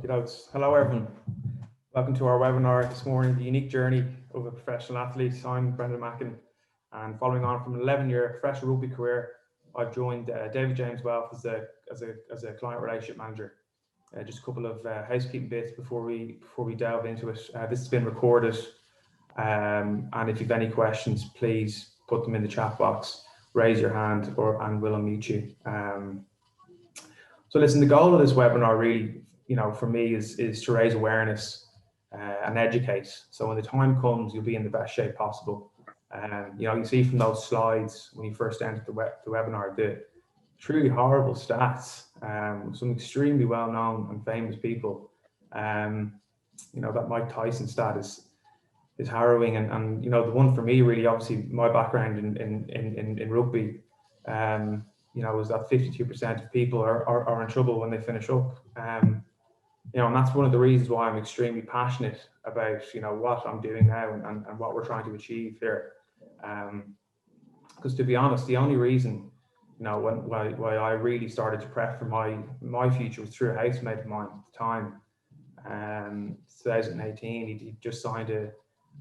Hello everyone. Welcome to our webinar this morning, The Unique Journey of a Professional Athlete. I'm Brendan Macken, and following on from an 11-year professional rugby career, I've joined David James Wealth as a client relationship manager. Just a couple of housekeeping bits before we delve into it. This has been recorded, and if you have any questions, please put them in the chat box, raise your hand, and we'll unmute you. So listen, the goal of this webinar really, for me is to raise awareness and educate. So when the time comes, you'll be in the best shape possible. You see from those slides when you first entered the webinar, the truly horrible stats, some extremely well-known and famous people. That Mike Tyson stat is harrowing, and the one for me really, obviously my background in rugby, is that 52% of people are in trouble when they finish up. And that's one of the reasons why I'm extremely passionate about, what I'm doing now and what we're trying to achieve here. Because to be honest, the only reason, why I really started to prep for my future was through a housemate of mine at the time. 2018, he just signed a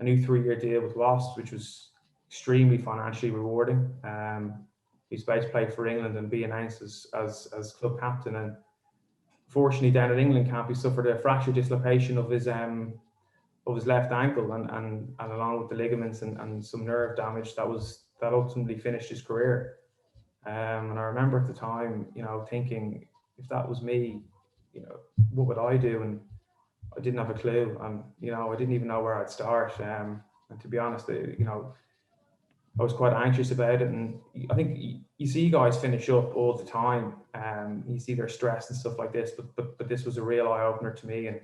new 3-year deal with Wasps, which was extremely financially rewarding. He's about to play for England and be announced as club captain. And fortunately, down at England camp, he suffered a fracture dislocation of his left ankle, and along with the ligaments and some nerve damage that ultimately finished his career. And I remember at the time, thinking, if that was me, what would I do? And I didn't have a clue, and I didn't even know where I'd start. And to be honest, I was quite anxious about it, and I think you see guys finish up all the time. You see their stress and stuff like this, but this was a real eye opener to me, and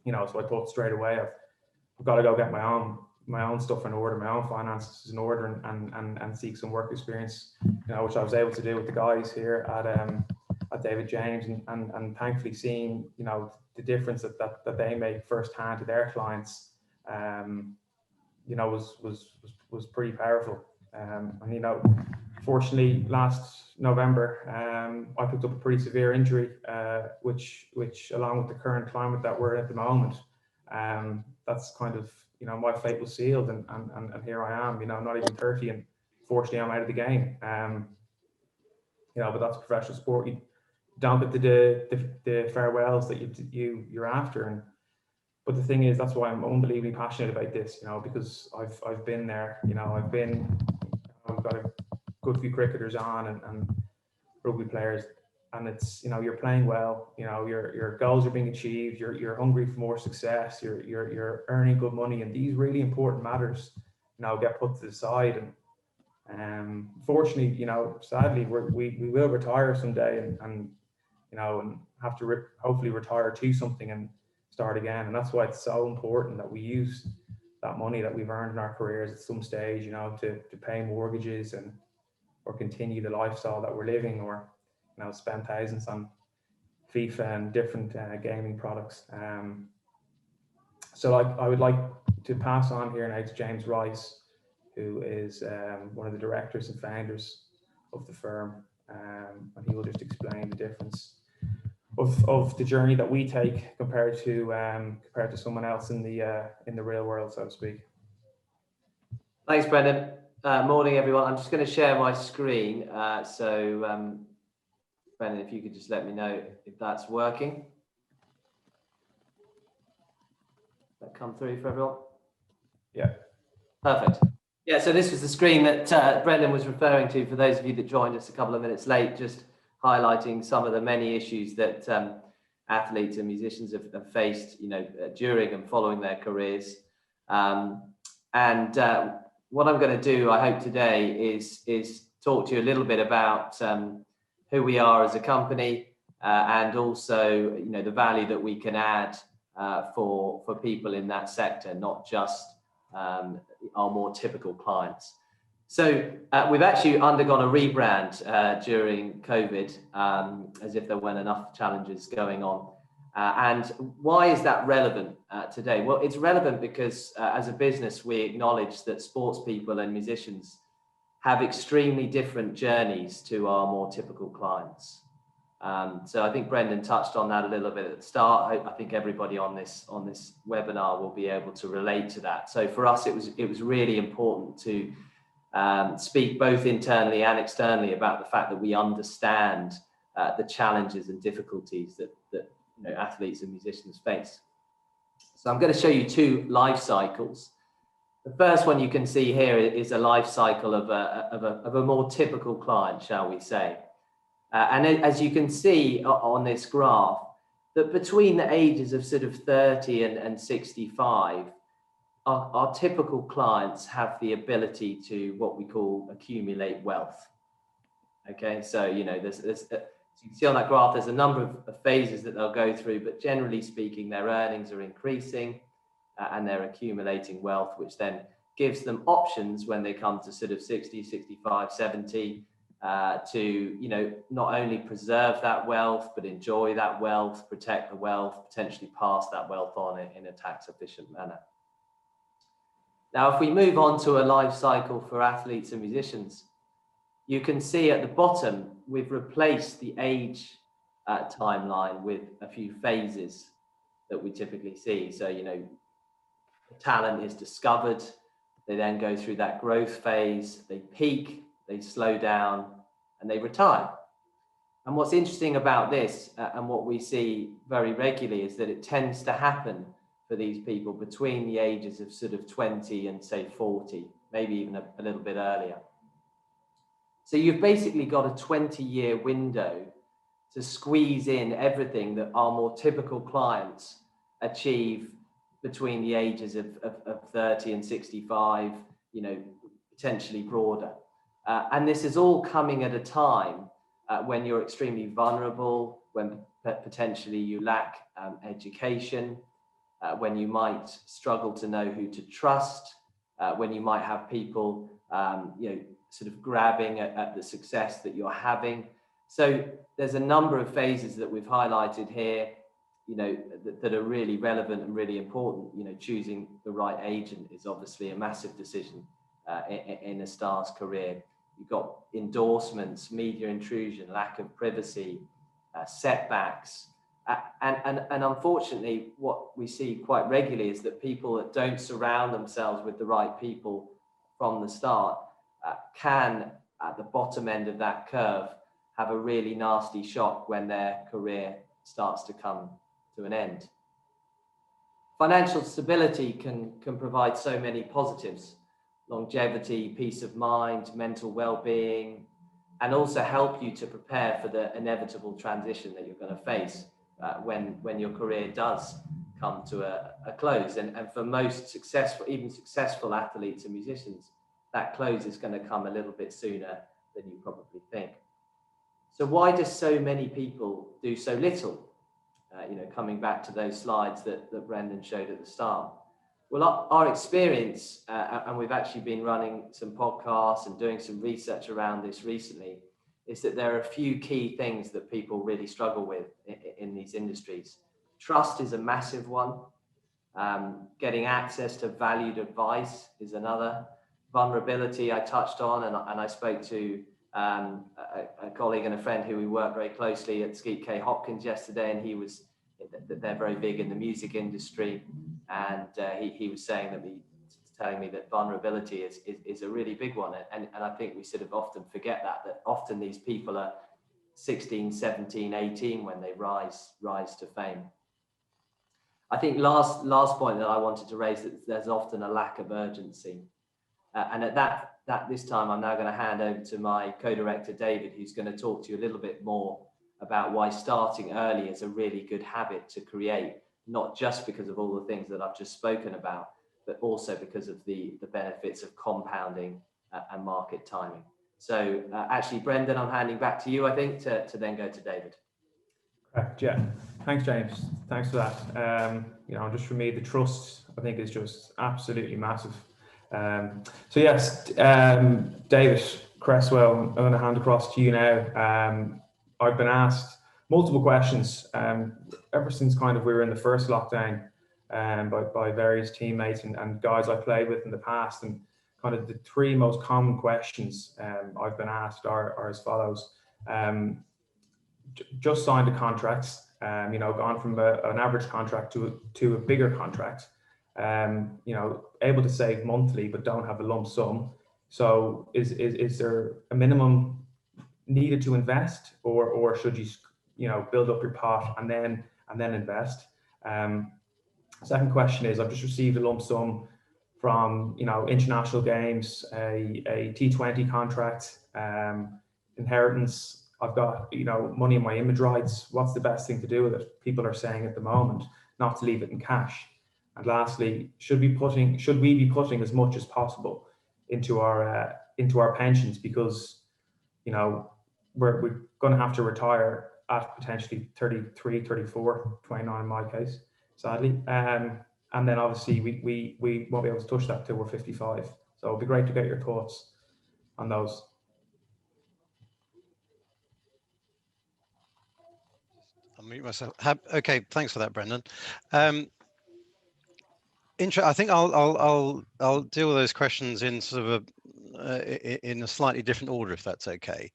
so I thought straight away, I've got to go get my own stuff in order, my own finances in order, and seek some work experience, which I was able to do with the guys here at David James, and thankfully seeing the difference that they make firsthand to their clients. Was pretty powerful. And fortunately last November, I picked up a pretty severe injury, which along with the current climate that we're in at the moment, that's kind of, my fate was sealed, and here I am, not even 30, and fortunately I'm out of the game. But that's professional sport. You don't get the farewells that you're after. But the thing is, that's why I'm unbelievably passionate about this, because I've been there. I've got a good few cricketers on and rugby players, and it's, you're playing well, your goals are being achieved, you're hungry for more success, you're earning good money, and these really important matters get put to the side. And fortunately, sadly, we will retire someday, and have to hopefully retire to something and start again. And that's why it's so important that we use that money that we've earned in our careers at some stage, to pay mortgages or continue the lifestyle that we're living, or spend thousands on FIFA and different gaming products. So I would like to pass on here now to James Rice, who is one of the directors and founders of the firm, and he will just explain the difference of the journey that we take compared to someone else in the real world, so to speak. Thanks, Brendan. Morning, everyone. I'm just going to share my screen. So, Brendan, if you could just let me know if that's working. That come through for everyone? Yeah. Perfect. Yeah, so this was the screen that Brendan was referring to for those of you that joined us a couple of minutes late, just highlighting some of the many issues that athletes and musicians have faced, during and following their careers. What I'm going to do, I hope today, is talk to you a little bit about who we are as a company, and also, the value that we can add for people in that sector, not just our more typical clients. So we've actually undergone a rebrand during COVID, as if there weren't enough challenges going on. And why is that relevant today? Well, it's relevant because as a business, we acknowledge that sports people and musicians have extremely different journeys to our more typical clients. So I think Brendan touched on that a little bit at the start. I think everybody on this webinar will be able to relate to that. So for us, it was really important to speak both internally and externally about the fact that we understand the challenges and difficulties that athletes and musicians face. So I'm going to show you two life cycles. The first one you can see here is a life cycle of a more typical client, shall we say. And as you can see on this graph, that between the ages of sort of 30 and 65, our typical clients have the ability to what we call accumulate wealth. Okay, so there's as you can see on that graph, there's a number of phases that they'll go through, but generally speaking, their earnings are increasing and they're accumulating wealth, which then gives them options when they come to sort of 60, 65, 70, to not only preserve that wealth, but enjoy that wealth, protect the wealth, potentially pass that wealth on in a tax efficient manner. Now, if we move on to a life cycle for athletes and musicians, you can see at the bottom, we've replaced the age timeline with a few phases that we typically see. So, talent is discovered, they then go through that growth phase, they peak, they slow down, and they retire. And what's interesting about this and what we see very regularly is that it tends to happen for these people between the ages of sort of 20 and say 40, maybe even a little bit earlier. So you've basically got a 20-year window to squeeze in everything that our more typical clients achieve between the ages of 30 and 65, potentially broader. And this is all coming at a time when you're extremely vulnerable, when potentially you lack education, when you might struggle to know who to trust, when you might have people, sort of grabbing at the success that you're having. So there's a number of phases that we've highlighted here, that are really relevant and really important. Choosing the right agent is obviously a massive decision in a star's career. You've got endorsements, media intrusion, lack of privacy, setbacks. And unfortunately, what we see quite regularly is that people that don't surround themselves with the right people from the start can, at the bottom end of that curve, have a really nasty shock when their career starts to come to an end. Financial stability can provide so many positives: longevity, peace of mind, mental well-being, and also help you to prepare for the inevitable transition that you're going to face when your career does come to a close. And for most successful athletes and musicians, that close is going to come a little bit sooner than you probably think. So why do so many people do so little? Coming back to those slides that Brendan showed at the start. Well, our experience, and we've actually been running some podcasts and doing some research around this recently, is that there are a few key things that people really struggle with in these industries. Trust is a massive one. Getting access to valued advice is another. Vulnerability I touched on, and I spoke to a colleague and a friend who we work very closely at Skeet K. Hopkins yesterday, and they're very big in the music industry, and he was telling me that vulnerability is a really big one, and I think we sort of often forget that often these people are 16, 17, 18 when they rise to fame. I think last point that I wanted to raise is that there's often a lack of urgency, and at this time I'm now going to hand over to my co-director David, who's going to talk to you a little bit more about why starting early is a really good habit to create, not just because of all the things that I've just spoken about, but also because of the benefits of compounding and market timing. So actually, Brendan, I'm handing back to you, I think, to then go to David. Correct, yeah. Thanks, James. Thanks for that. Just for me, the trust, I think, is just absolutely massive. So yes, David Cresswell, I'm going to hand across to you now. I've been asked multiple questions ever since kind of we were in the first lockdown by various teammates and guys I played with in the past, and kind of the three most common questions I've been asked are as follows. just signed a contract, gone from an average contract to a bigger contract, able to save monthly but don't have a lump sum. So is there a minimum needed to invest, or should you build up your pot and then invest? Second question is, I've just received a lump sum from international games, a T20 contract, inheritance. I've got money in my image rights. What's the best thing to do with it? People are saying at the moment not to leave it in cash. And lastly, should we be putting as much as possible into our pensions, because we're going to have to retire at potentially 33, 34, 29 in my case, sadly. And then obviously we won't be able to touch that till we're 55. So it'd be great to get your thoughts on those. I'll mute myself. Okay, thanks for that, Brendan. I think I'll deal with those questions in sort of in a slightly different order, if that's okay.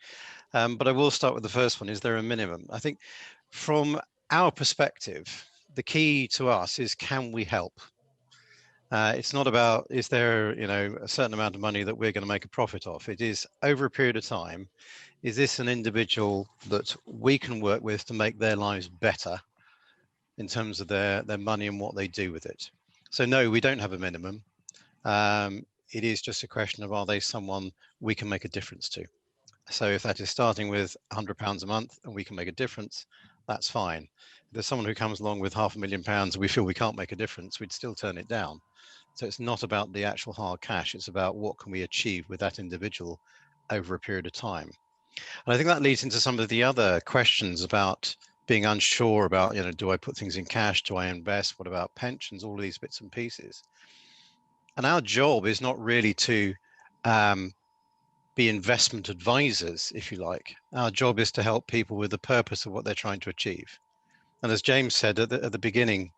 But I will start with the first one. Is there a minimum? I think from our perspective, the key to us is, can we help? It's not about, is there a certain amount of money that we're going to make a profit off. It is, over a period of time, is this an individual that we can work with to make their lives better in terms of their money and what they do with it? So no, we don't have a minimum. It is just a question of, are they someone we can make a difference to? So if that is starting with £100 a month and we can make a difference, that's fine. If there's someone who comes along with £500,000 and we feel we can't make a difference, we'd still turn it down. So it's not about the actual hard cash, it's about what can we achieve with that individual over a period of time. And I think that leads into some of the other questions about being unsure about, do I put things in cash? Do I invest? What about pensions? All of these bits and pieces. And our job is not really to be investment advisors, if you like. Our job is to help people with the purpose of what they're trying to achieve. And as James said at the beginning,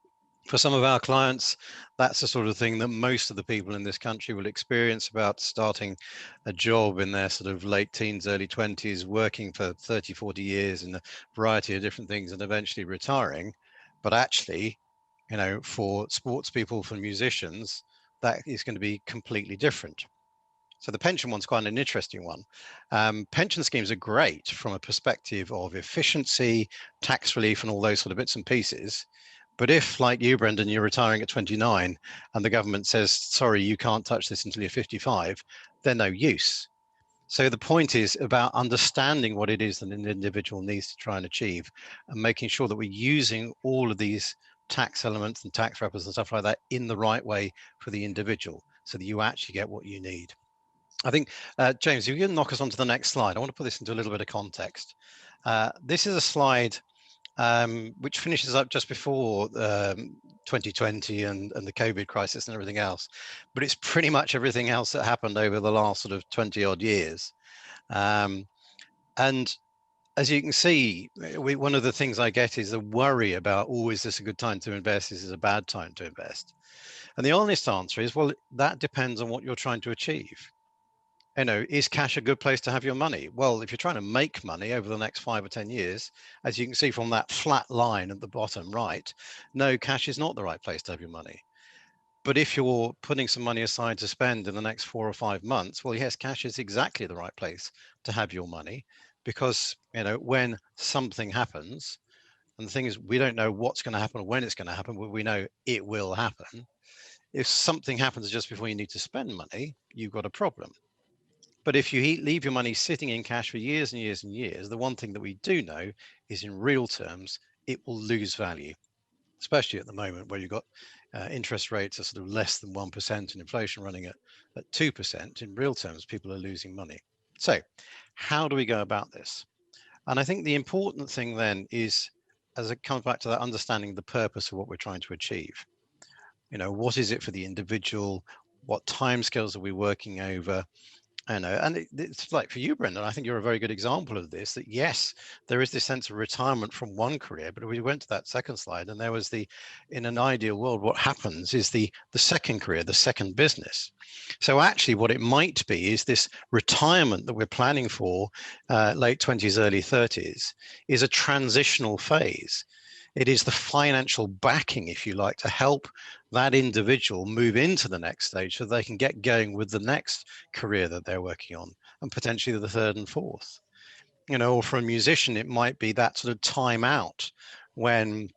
for some of our clients, that's the sort of thing that most of the people in this country will experience, about starting a job in their sort of late teens, early 20s, working for 30, 40 years in a variety of different things and eventually retiring. But actually, for sports people, for musicians, that is going to be completely different. So the pension one's quite an interesting one. Pension schemes are great from a perspective of efficiency, tax relief, and all those sort of bits and pieces. But if, like you, Brendan, you're retiring at 29 and the government says, sorry, you can't touch this until you're 55, they're no use. So the point is about understanding what it is that an individual needs to try and achieve, and making sure that we're using all of these tax elements and tax wrappers and stuff like that in the right way for the individual, so that you actually get what you need. I think, James, if you can knock us onto the next slide, I want to put this into a little bit of context. This is a slide which finishes up just before 2020 and the COVID crisis and everything else. But it's pretty much everything else that happened over the last sort of 20 odd years. And as you can see, one of the things I get is a worry about, oh, is this a good time to invest? Is this a bad time to invest? And the honest answer is, well, that depends on what you're trying to achieve. Is cash a good place to have your money? Well, if you're trying to make money over the next 5 or 10 years, as you can see from that flat line at the bottom right, no, cash is not the right place to have your money. But if you're putting some money aside to spend in the next 4 or 5 months, well, yes, cash is exactly the right place to have your money, because, when something happens, and the thing is, we don't know what's going to happen or when it's going to happen, but we know it will happen. If something happens just before you need to spend money, you've got a problem. But if you leave your money sitting in cash for years and years and years, the one thing that we do know is, in real terms, it will lose value, especially at the moment where you've got interest rates are sort of less than 1% and inflation running at 2%. In real terms, people are losing money. So how do we go about this? And I think the important thing then is, as it comes back to that, understanding the purpose of what we're trying to achieve. What is it for the individual? What timescales are we working over? I know, and it's like for you, Brendan, I think you're a very good example of this, that yes, there is this sense of retirement from one career, but we went to that second slide and there was in an ideal world, what happens is the second career, the second business. So actually what it might be is this retirement that we're planning for, late 20s, early 30s, is a transitional phase. It is the financial backing, if you like, to help that individual move into the next stage so they can get going with the next career that they're working on, and potentially the third and fourth. Or for a musician, it might be that sort of time out when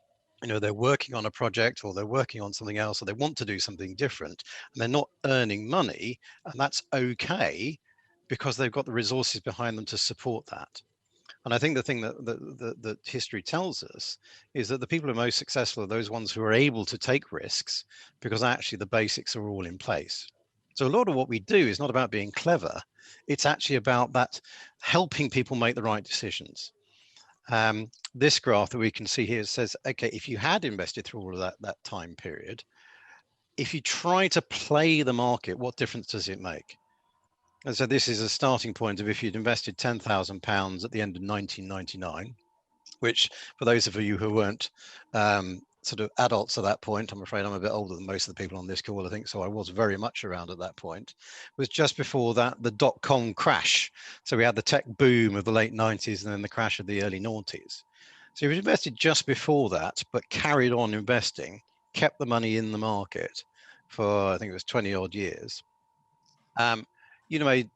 they're working on a project or they're working on something else, or they want to do something different and they're not earning money, and that's okay because they've got the resources behind them to support that. And I think the thing that history tells us is that the people who are most successful are those ones who are able to take risks because actually the basics are all in place. So a lot of what we do is not about being clever. It's actually about that helping people make the right decisions. This graph that we can see here says, okay, if you had invested through all of that time period, if you try to play the market, what difference does it make? And so this is a starting point of if you'd invested £10,000 at the end of 1999, which for those of you who weren't sort of adults at that point, I'm afraid I'm a bit older than most of the people on this call, I think, so I was very much around at that point, was just before that, the dot-com crash. So we had the tech boom of the late 90s and then the crash of the early noughties. So if you invested just before that, but carried on investing, kept the money in the market for, I think it was 20 odd years, you'd have made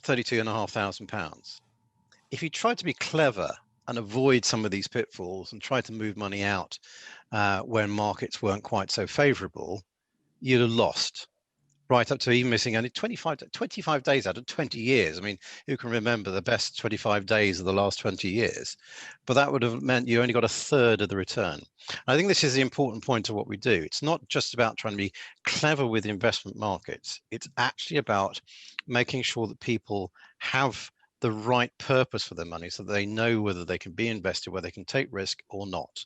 £32,500. If you tried to be clever and avoid some of these pitfalls and try to move money out when markets weren't quite so favorable, you'd have lost, right up to even missing only 25 days out of 20 years. I mean, who can remember the best 25 days of the last 20 years? But that would have meant you only got a third of the return. I think this is the important point of what we do. It's not just about trying to be clever with investment markets. It's actually about making sure that people have the right purpose for their money so that they know whether they can be invested, whether they can take risk or not.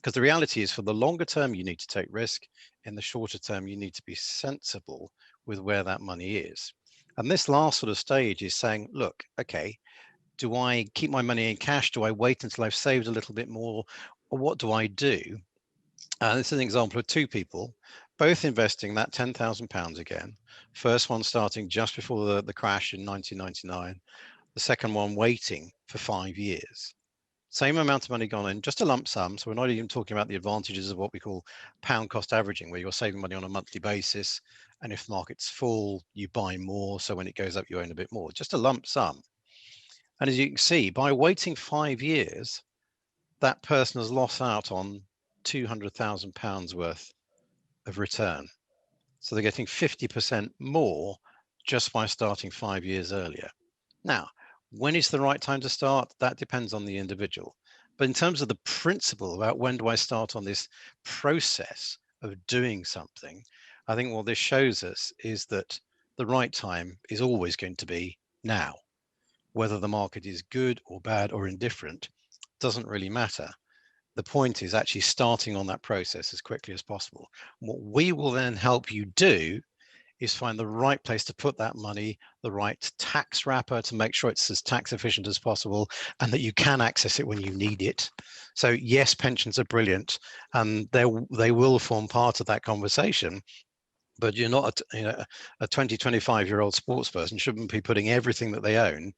Because the reality is, for the longer term, you need to take risk. In the shorter term, you need to be sensible with where that money is. And this last sort of stage is saying, look, okay, do I keep my money in cash? Do I wait until I've saved a little bit more? Or what do I do? This is an example of two people, both investing that £10,000 again. First one starting just before the crash in 1999. The second one waiting for 5 years. Same amount of money gone in, just a lump sum. So we're not even talking about the advantages of what we call pound cost averaging, where you're saving money on a monthly basis. And if the market's full, you buy more. So when it goes up, you own a bit more, just a lump sum. And as you can see, by waiting 5 years, that person has lost out on £200,000 worth of return. So they're getting 50% more just by starting 5 years earlier. Now, when is the right time to start? That depends on the individual. But in terms of the principle about when do I start on this process of doing something, I think what this shows us is that the right time is always going to be now. Whether the market is good or bad or indifferent doesn't really matter. The point is actually starting on that process as quickly as possible. What we will then help you do is find the right place to put that money, the right tax wrapper to make sure it's as tax efficient as possible and that you can access it when you need it. So yes, pensions are brilliant and they will form part of that conversation, but you're not a 20, 25-year-old sports person shouldn't be putting everything that they own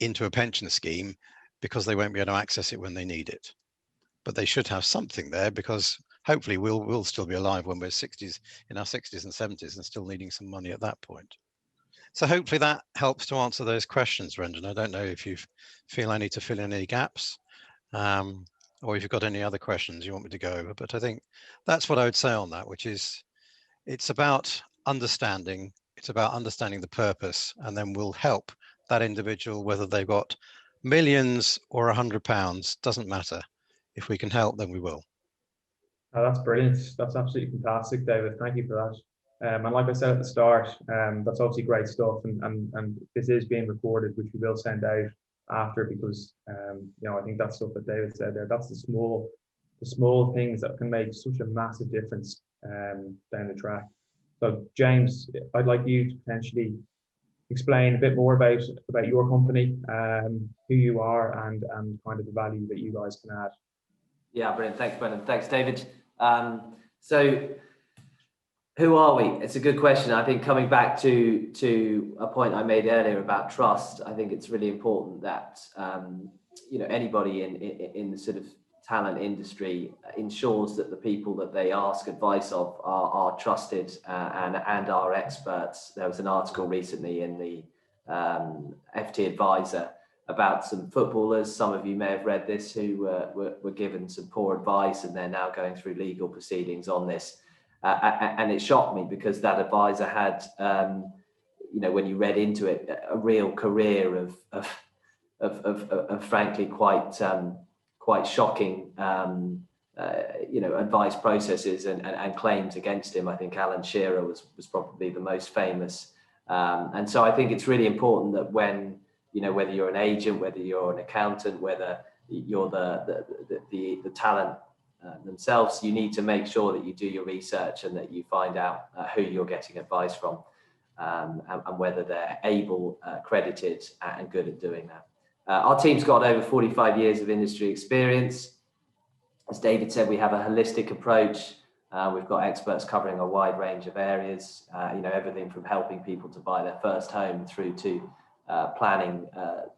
into a pension scheme because they won't be able to access it when they need it. But they should have something there because hopefully we'll still be alive when we're in our 60s and 70s and still needing some money at that point. So hopefully that helps to answer those questions, Brendan. I don't know if you feel I need to fill in any gaps or if you've got any other questions you want me to go over, but I think that's what I would say on that, which is it's about understanding the purpose, and then we'll help that individual, whether they've got millions or £100, doesn't matter. If we can help, then we will. Oh, that's brilliant. That's absolutely fantastic, David. Thank you for that. And like I said at the start, that's obviously great stuff. And this is being recorded, which we will send out after because I think that stuff that David said there, that's the small things that can make such a massive difference down the track. So James, I'd like you to potentially, explain a bit more about your company, who you are, and kind of the value that you guys can add. Yeah, brilliant. Thanks, Brendan. Thanks, David. So who are we? It's a good question. I think coming back to a point I made earlier about trust, I think it's really important that anybody in the sort of talent industry ensures that the people that they ask advice of are trusted and are experts. There was an article recently in the FT Advisor about some footballers. Some of you may have read this, who were given some poor advice, and they're now going through legal proceedings on this. And it shocked me, because that advisor had, when you read into it, a real career of frankly quite shocking, advice processes and claims against him. I think Alan Shearer was probably the most famous. And so I think it's really important that when, whether you're an agent, whether you're an accountant, whether you're the talent themselves, you need to make sure that you do your research and that you find out who you're getting advice from, and whether they're able, credited, and good at doing that. Our team's got over 45 years of industry experience. As David said, we have a holistic approach. We've got experts covering a wide range of areas, everything from helping people to buy their first home through to planning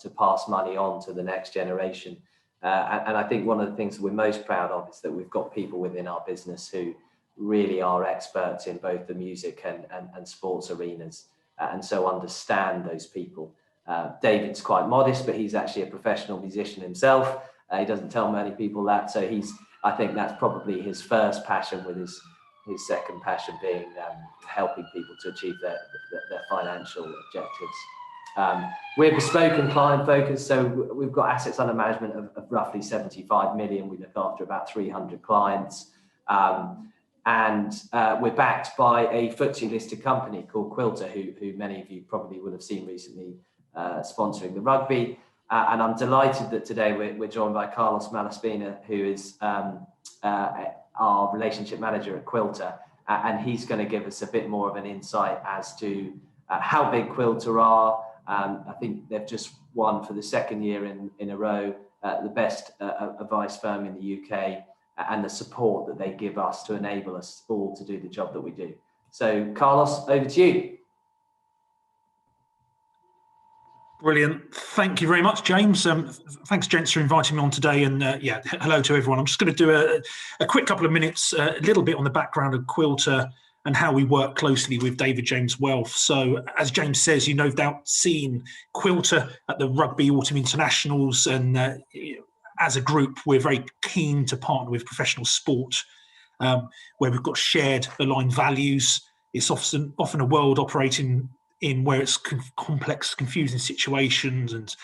to pass money on to the next generation. And I think one of the things that we're most proud of is that we've got people within our business who really are experts in both the music and sports arenas, and so understand those people. David's quite modest, but he's actually a professional musician himself. He doesn't tell many people that, so I think that's probably his first passion, with his second passion being helping people to achieve their financial objectives. We're bespoke and client focused, so we've got assets under management of roughly 75 million. We look after about 300 clients. And we're backed by a FTSE listed company called Quilter, who many of you probably will have seen recently sponsoring the rugby. And I'm delighted that today we're joined by Carlos Malaspina, who is our relationship manager at Quilter. And he's going to give us a bit more of an insight as to how big Quilter are. I think they've just won for the second year in a row the best advice firm in the UK, and the support that they give us to enable us all to do the job that we do. So, Carlos, over to you. Brilliant. Thank you very much, James. Thanks, gents, for inviting me on today. And hello to everyone. I'm just going to do a quick couple of minutes, a little bit on the background of Quilter and how we work closely with David James Wealth. So, as James says, you've no doubt seen Quilter at the Rugby Autumn Internationals, and as a group, we're very keen to partner with professional sport, where we've got shared aligned values. It's often a world operating in where it's complex, confusing situations, and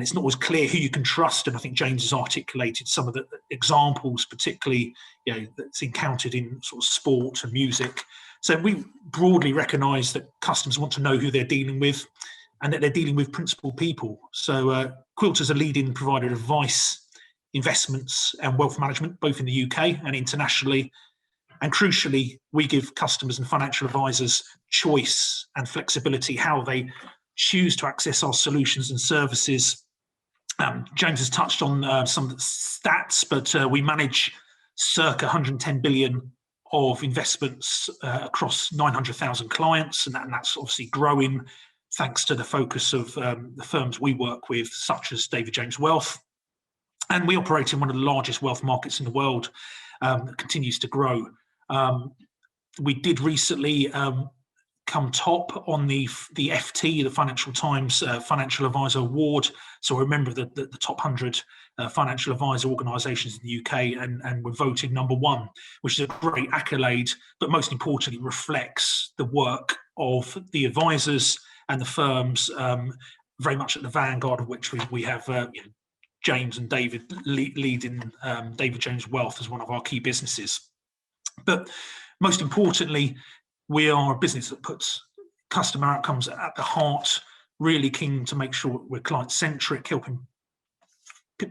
it's not always clear who you can trust. And I think James has articulated some of the examples, particularly that's encountered in sort of sport and music. So we broadly recognise that customers want to know who they're dealing with, and that they're dealing with principled people. So Quilter's a leading provider of advice, investments, and wealth management, both in the UK and internationally. And crucially, we give customers and financial advisors choice and flexibility how they choose to access our solutions and services. James has touched on some of the stats, but we manage circa 110 billion of investments across 900,000 clients, and that's obviously growing thanks to the focus of the firms we work with, such as David James Wealth. And we operate in one of the largest wealth markets in the world that continues to grow. We did recently come top on the FT, the Financial Times Financial Advisor Award. So we're a member of the top 100 financial advisor organisations in the UK, and we're voted #1, which is a great accolade, but most importantly reflects the work of the advisors and the firms, very much at the vanguard of which we have James and David leading David James Wealth as one of our key businesses. But most importantly, we are a business that puts customer outcomes at the heart, really keen to make sure we're client-centric, helping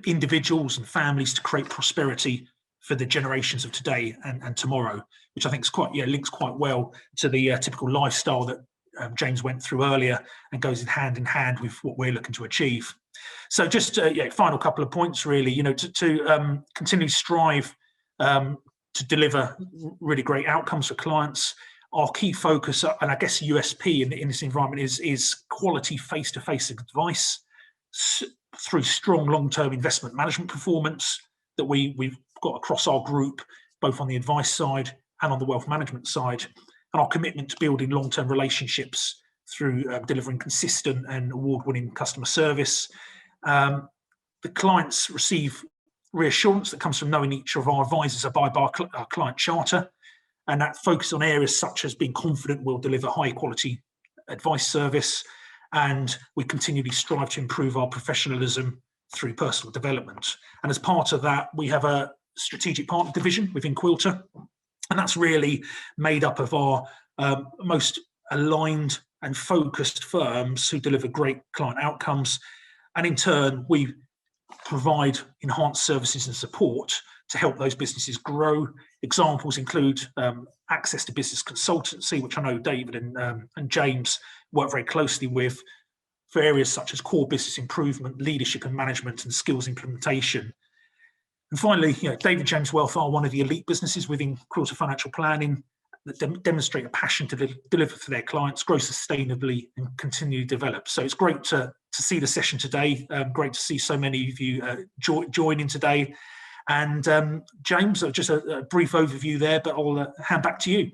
individuals and families to create prosperity for the generations of today and tomorrow, which I think is quite links quite well to the typical lifestyle that James went through earlier, and goes in hand with what we're looking to achieve. So just final couple of points really, to continually strive to deliver really great outcomes for clients. Our key focus, and I guess USP in this environment, is quality face-to-face advice through strong long-term investment management performance that we've got across our group, both on the advice side and on the wealth management side, and our commitment to building long-term relationships through delivering consistent and award-winning customer service. The clients receive reassurance that comes from knowing each of our advisors abide by our client charter, and that focus on areas such as being confident we'll deliver high-quality advice service, and we continually strive to improve our professionalism through personal development. And as part of that, we have a strategic partner division within Quilter, and that's really made up of our most aligned and focused firms who deliver great client outcomes. And in turn, we provide enhanced services and support to help those businesses grow. Examples include access to business consultancy, which I know David and James work very closely with, for areas such as core business improvement, leadership and management, and skills implementation. And finally, David James Wealth are one of the elite businesses within Quilter Financial Planning that demonstrate a passion to deliver for their clients, grow sustainably, and continue to develop. So it's great to see the session today. Great to see so many of you joining today. And James, just a brief overview there, but I'll hand back to you.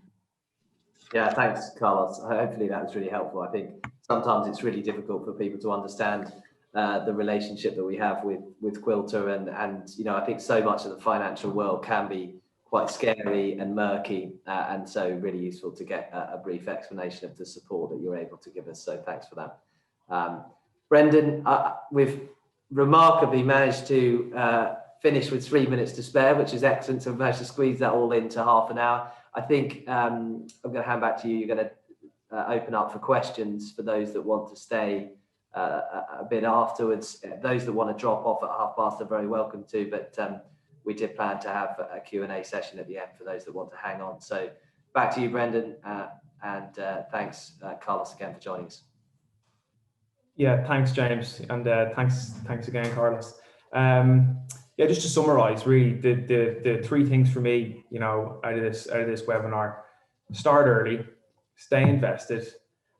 Yeah, thanks, Carlos. Hopefully that was really helpful. I think sometimes it's really difficult for people to understand the relationship that we have with Quilter, and I think so much of the financial world can be quite scary and murky, and so really useful to get a brief explanation of the support that you're able to give us. So thanks for that. Brendan, we've remarkably managed to finish with 3 minutes to spare, which is excellent. So we've managed to squeeze that all into half an hour. I think I'm going to hand back to you. You're going to open up for questions for those that want to stay a bit afterwards. Those that want to drop off at 1:30 are very welcome to, but we did plan to have a Q&A session at the end for those that want to hang on. So back to you, Brendan, and thanks, Carlos, again for joining us. Yeah, thanks, James, and thanks again, Carlos. Yeah, just to summarise, really, the three things for me, out of this webinar: start early, stay invested,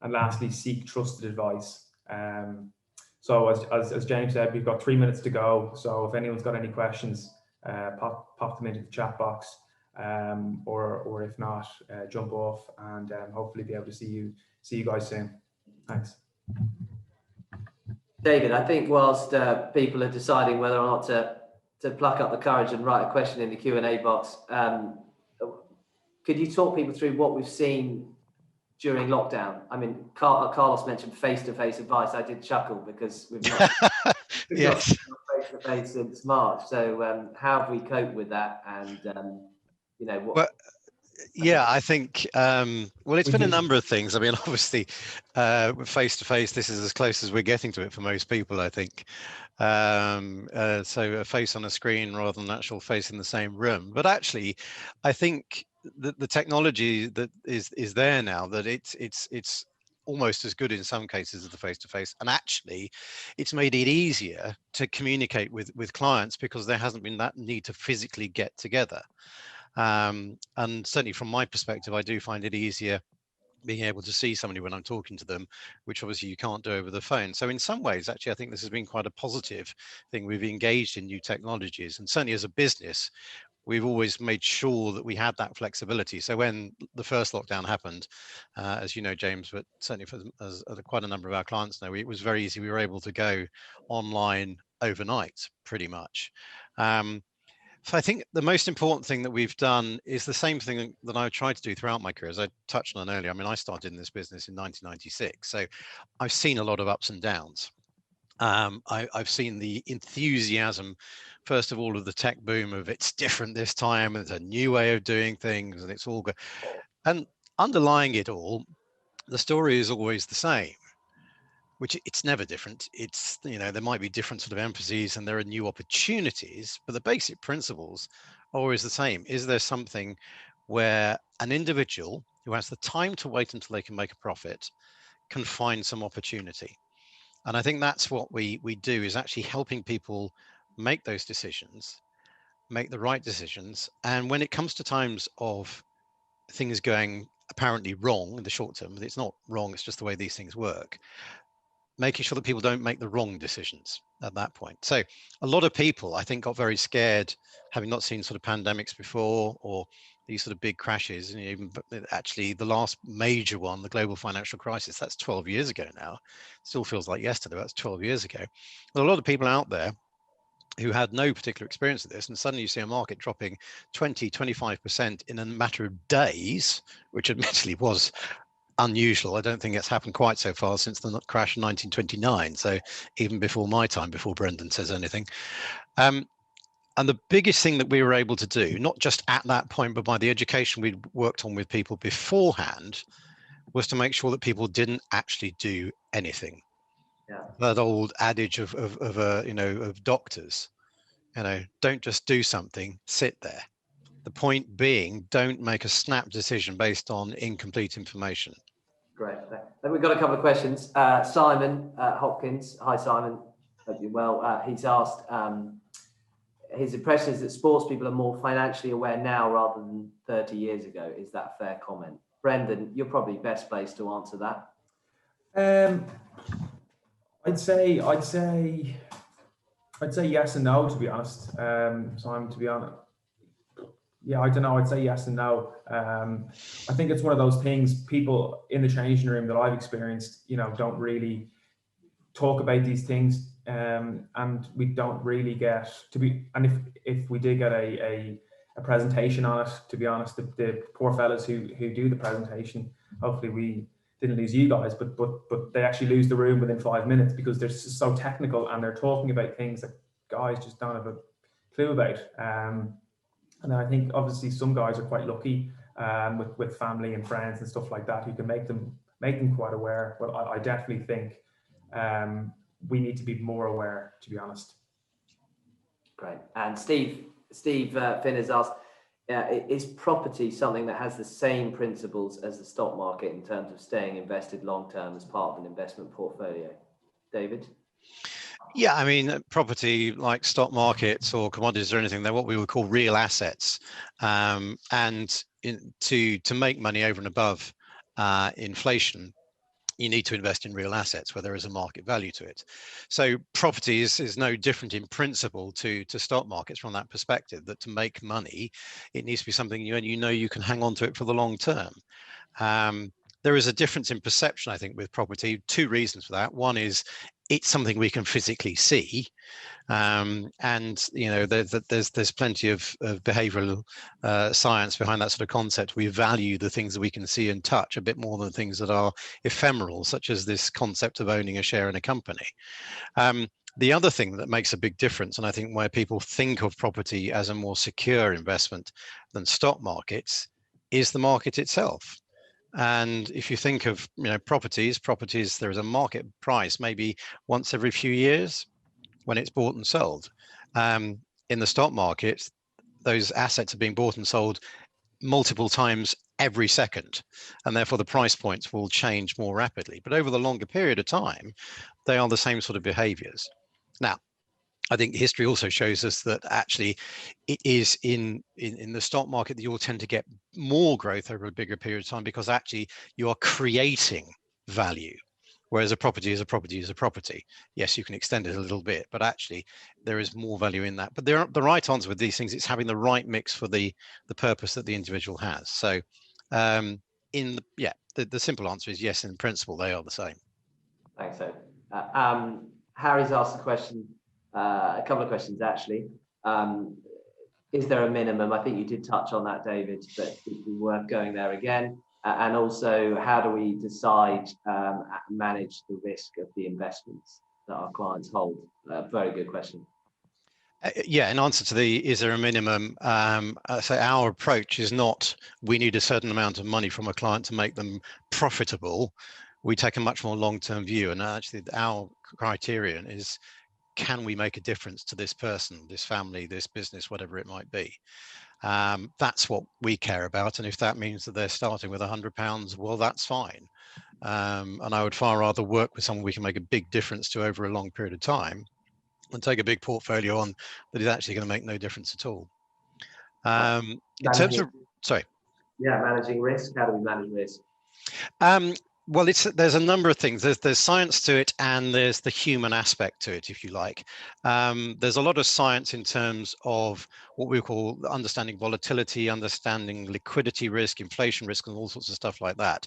and lastly, seek trusted advice. So as James said, we've got 3 minutes to go. So if anyone's got any questions, pop them into the chat box, or if not, jump off, and hopefully be able to see you guys soon. Thanks. David, I think whilst people are deciding whether or not to pluck up the courage and write a question in the Q&A box, could you talk people through what we've seen during lockdown? I mean, Carlos mentioned face-to-face advice. I did chuckle because we've not Yes. face-to-face since March. So how have we coped with that? And what? Well, yeah, I think well, it's been a number of things. I mean, obviously, face-to-face, this is as close as we're getting to it for most people, I think. So a face on a screen rather than an actual face in the same room. But actually, I think the technology that is there now, that it's almost as good in some cases as the face-to-face, and actually it's made it easier to communicate with clients because there hasn't been that need to physically get together. And certainly from my perspective, I do find it easier being able to see somebody when I'm talking to them, which obviously you can't do over the phone. So in some ways, actually, I think this has been quite a positive thing. We've engaged in new technologies, and certainly as a business, we've always made sure that we had that flexibility. So when the first lockdown happened, as you know, James, but certainly for quite a number of our clients know, it was very easy. We were able to go online overnight, pretty much. So I think the most important thing that we've done is the same thing that I tried to do throughout my career, as I touched on earlier. I mean, I started in this business in 1996, so I've seen a lot of ups and downs. I've seen the enthusiasm, first of all, of the tech boom of it's different this time, and it's a new way of doing things, and it's all good. And underlying it all, the story is always the same, which it's never different. It's, there might be different sort of emphases and there are new opportunities, but the basic principles are always the same. Is there something where an individual who has the time to wait until they can make a profit can find some opportunity. And I think that's what we do, is actually helping people make those decisions, make the right decisions. And when it comes to times of things going apparently wrong in the short term, it's not wrong, it's just the way these things work, making sure that people don't make the wrong decisions at that point. So a lot of people, I think, got very scared, having not seen sort of pandemics before or these sort of big crashes. And even actually the last major one, the global financial crisis, that's 12 years ago now. Still feels like yesterday. That's 12 years ago. There are a lot of people out there who had no particular experience of this, and suddenly you see a market dropping 20-25% in a matter of days, which admittedly was unusual. I don't think it's happened quite so far since the crash in 1929. So even before my time, before Brendan says anything. And the biggest thing that we were able to do, not just at that point, but by the education we'd worked on with people beforehand, was to make sure that people didn't actually do anything. Yeah. That old adage of doctors, don't just do something, sit there. The point being, don't make a snap decision based on incomplete information. Great. Then we've got a couple of questions. Simon Hopkins. Hi, Simon. Hope you're well. He's asked, his impression is that sports people are more financially aware now rather than 30 years ago. Is that a fair comment? Brendan, you're probably best placed to answer that. I'd say yes and no, to be honest. Simon, to be honest. Yeah, I don't know. I'd say yes and no. I think it's one of those things, people in the changing room that I've experienced, don't really talk about these things, and we don't really get to be. And if we did get a presentation on it, to be honest, the poor fellas who do the presentation, hopefully we didn't lose you guys, but they actually lose the room within 5 minutes because they're so technical and they're talking about things that guys just don't have a clue about. And I think obviously some guys are quite lucky with family and friends and stuff like that who can make them quite aware. But I definitely think we need to be more aware, to be honest. Great. And Steve Finn has asked, is property something that has the same principles as the stock market in terms of staying invested long term as part of an investment portfolio? David? Yeah, I mean, property, like stock markets or commodities or anything, they're what we would call real assets. And to make money over and above inflation, you need to invest in real assets where there is a market value to it. So property is no different in principle to stock markets from that perspective, that to make money, it needs to be something you can hang on to it for the long term. There is a difference in perception, I think, with property. Two reasons for that. One is it's something we can physically see, and there's plenty of behavioural science behind that sort of concept. We value the things that we can see and touch a bit more than things that are ephemeral, such as this concept of owning a share in a company. The other thing that makes a big difference, and I think where people think of property as a more secure investment than stock markets, is the market itself. And if you think of properties, there is a market price maybe once every few years when it's bought and sold. In the stock market, those assets are being bought and sold multiple times every second, and therefore the price points will change more rapidly. But over the longer period of time, they are the same sort of behaviors. Now, I think history also shows us that actually it is in the stock market that you'll tend to get more growth over a bigger period of time, because actually you are creating value, whereas a property is a property is a property. Yes, you can extend it a little bit, but actually there is more value in that. But the right answer with these things, it's having the right mix for the purpose that the individual has. So the simple answer is yes, in principle they are the same. Thanks, so Harry's asked a question. A couple of questions actually. Is there a minimum? I think you did touch on that, David, but it'd be worth going there again. And also, how do we decide and manage the risk of the investments that our clients hold? Very good question. Yeah, in answer to is there a minimum? So our approach is not we need a certain amount of money from a client to make them profitable. We take a much more long-term view, and actually our criterion is, can we make a difference to this person, this family, this business, whatever it might be? That's what we care about. And if that means that they're starting with £100, well, that's fine. And I would far rather work with someone we can make a big difference to over a long period of time than take a big portfolio on that is actually going to make no difference at all. In terms of, sorry. Yeah, managing risk. How do we manage risk? Well, there's a number of things. There's science to it, and there's the human aspect to it, if you like. There's a lot of science in terms of what we call understanding volatility, understanding liquidity risk, inflation risk, and all sorts of stuff like that.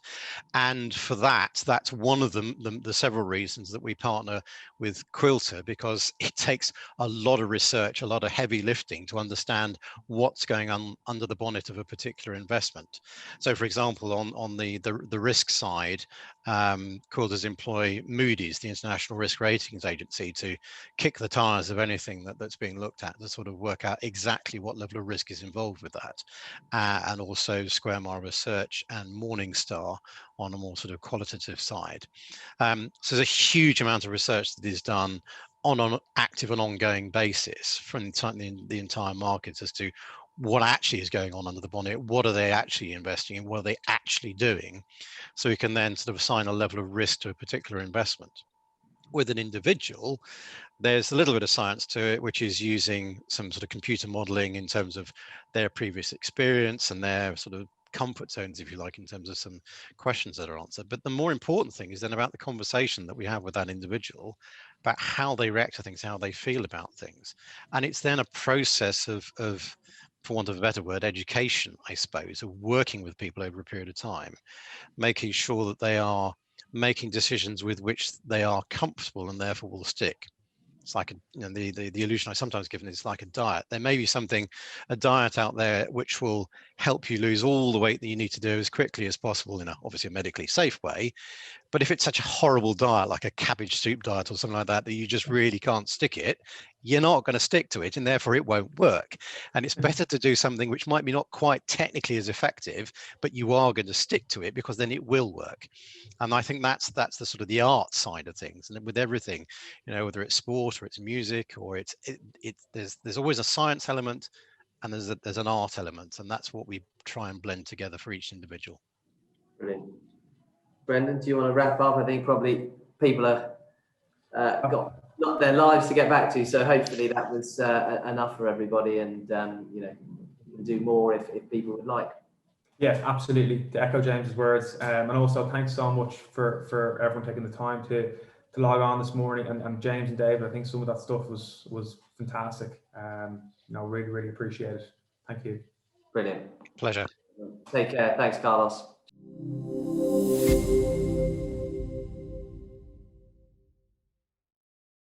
And for that, that's one of the several reasons that we partner with Quilter, because it takes a lot of research, a lot of heavy lifting to understand what's going on under the bonnet of a particular investment. So, for example, on the risk side, Quilters employ Moody's, the International Risk Ratings Agency, to kick the tires of anything that's being looked at, to sort of work out exactly what level of risk is involved with that. And also Square Mile Research and Morningstar on a more sort of qualitative side. So there's a huge amount of research that is done on an active and ongoing basis from the entire market as to what actually is going on under the bonnet, what are they actually investing in, what are they actually doing, so we can then sort of assign a level of risk to a particular investment. With an individual, there's a little bit of science to it, which is using some sort of computer modeling in terms of their previous experience and their sort of comfort zones, if you like, in terms of some questions that are answered. But the more important thing is then about the conversation that we have with that individual about how they react to things, how they feel about things. And it's then a process of for want of a better word, education, I suppose, of working with people over a period of time, making sure that they are making decisions with which they are comfortable and therefore will stick. It's like the illusion I sometimes give is like a diet. There may be a diet out there which will help you lose all the weight that you need to do as quickly as possible in obviously a medically safe way. But if it's such a horrible diet, like a cabbage soup diet or something like that, that you just really can't stick it, you're not going to stick to it, and therefore it won't work. And it's better to do something which might be not quite technically as effective, but you are going to stick to it, because then it will work. And I think that's the sort of the art side of things. And with everything, whether it's sport or it's music or there's always a science element and there's an art element, and that's what we try and blend together for each individual. Brilliant. Brendan, do you want to wrap up? I think probably people are got their lives to get back to, so hopefully that was enough for everybody, and do more if people would like. Yeah, absolutely. To echo James's words, and also thanks so much for everyone taking the time to log on this morning, and James and David, I think some of that stuff was fantastic. Really appreciate it. Thank you. Brilliant. Pleasure. Take care. Thanks, Carlos.